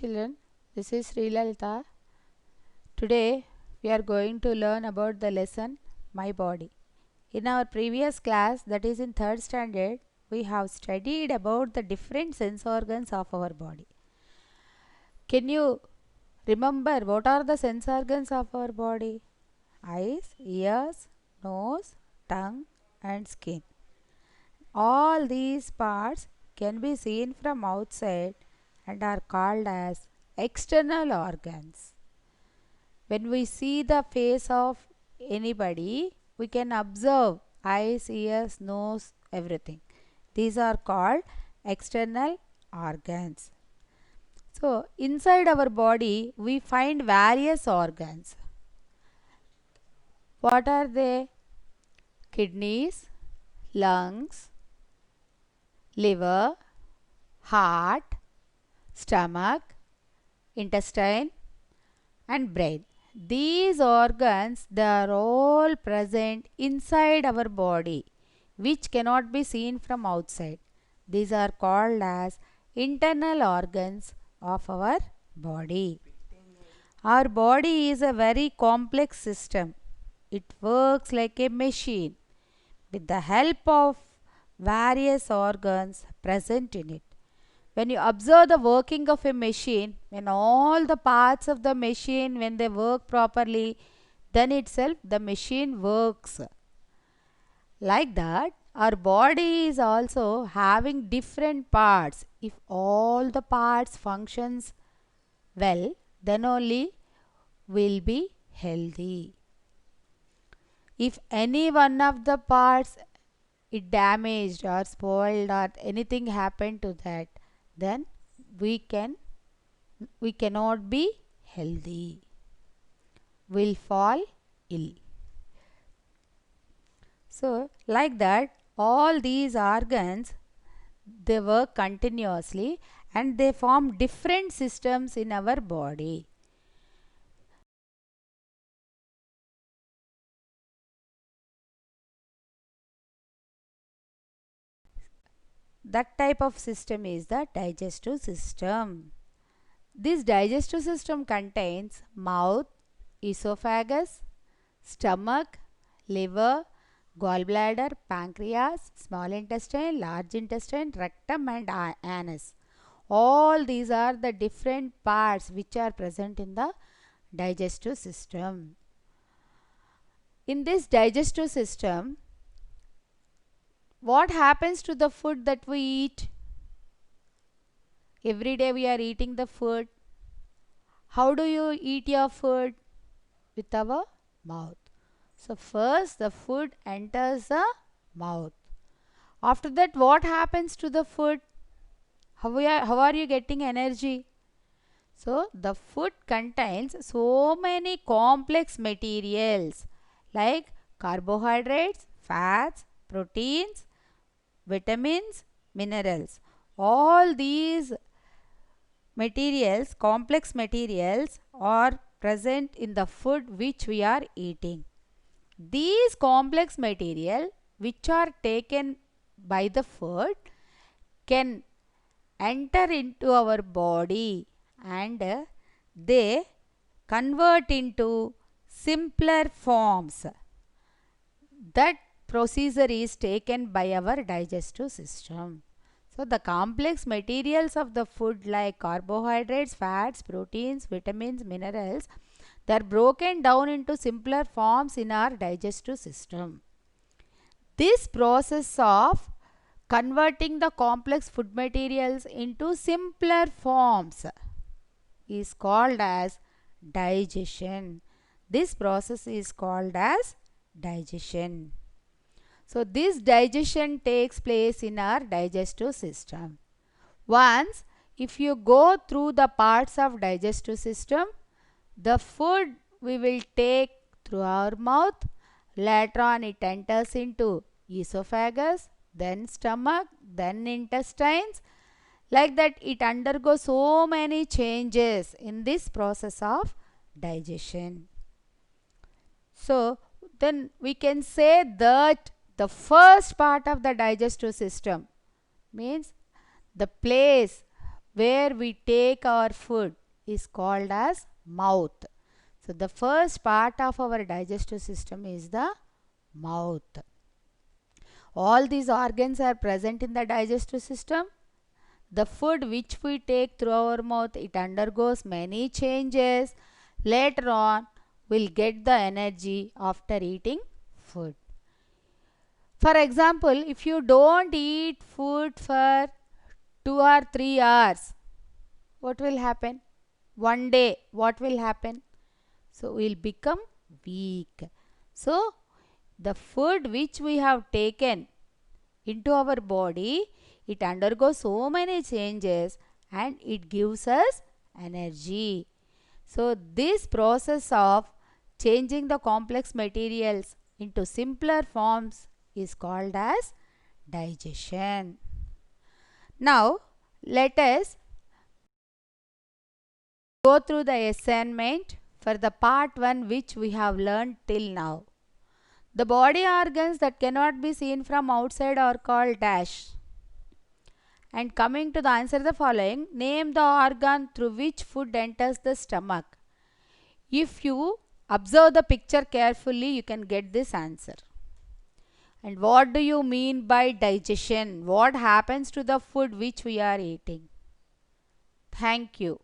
children, this is Sri Lalita. Today we are going to learn about the lesson My Body. In our previous class, that is in 3rd standard, we have studied about the different sense organs of our body. Can you remember what are the sense organs of our body? Eyes, ears, nose, tongue and skin. All these parts can be seen from outside and are called as external organs. When we see the face of anybody, we can observe eyes, ears, nose, everything. These are called external organs. So, inside our body, we find various organs. What are they? Kidneys, lungs, liver, heart, stomach, intestine and brain. These organs, they are all present inside our body, which cannot be seen from outside. These are called as internal organs of our body. Our body is a very complex system. It works like a machine with the help of various organs present in it. When you observe the working of a machine, when all the parts of the machine, when they work properly, then itself the machine works. Like that, our body is also having different parts. If all the parts functions well, then only will be healthy. If any one of the parts it damaged or spoiled or anything happened to that, then we cannot be healthy. We'll fall ill. So, like that, all these organs, they work continuously and they form different systems in our body. That type of system is the digestive system. This digestive system contains mouth, esophagus, stomach, liver, gallbladder, pancreas, small intestine, large intestine, rectum and anus. All these are the different parts which are present in the digestive system. In this digestive system, what happens to the food that we eat? Every day we are eating the food. How do you eat your food? With our mouth. So first the food enters the mouth. After that, what happens to the food? How are you getting energy? So the food contains so many complex materials like carbohydrates, fats, proteins, vitamins, minerals. All these materials, complex materials, are present in the food which we are eating. These complex material which are taken by the food can enter into our body and they convert into simpler forms. That procedure is taken by our digestive system. So the complex materials of the food like carbohydrates, fats, proteins, vitamins, minerals, they are broken down into simpler forms in our digestive system. This process of converting the complex food materials into simpler forms is called as digestion. This process is called as digestion. So this digestion takes place in our digestive system. Once if you go through the parts of digestive system, the food we will take through our mouth, later on it enters into esophagus, then stomach, then intestines. Like that it undergoes so many changes in this process of digestion. So then we can say that the first part of the digestive system means the place where we take our food is called as mouth. So the first part of our digestive system is the mouth. All these organs are present in the digestive system. The food which we take through our mouth, it undergoes many changes. Later on, we'll get the energy after eating food. For example, if you don't eat food for 2 or 3 hours, what will happen? One day, what will happen? So, we'll become weak. So, the food which we have taken into our body, it undergoes so many changes and it gives us energy. So, this process of changing the complex materials into simpler forms is called as digestion. Now, let us go through the assignment for the part 1 which we have learned till now. The body organs that cannot be seen from outside are called dash. And coming to the answer the following, name the organ through which food enters the stomach. If you observe the picture carefully, you can get this answer. And what do you mean by digestion? What happens to the food which we are eating? Thank you.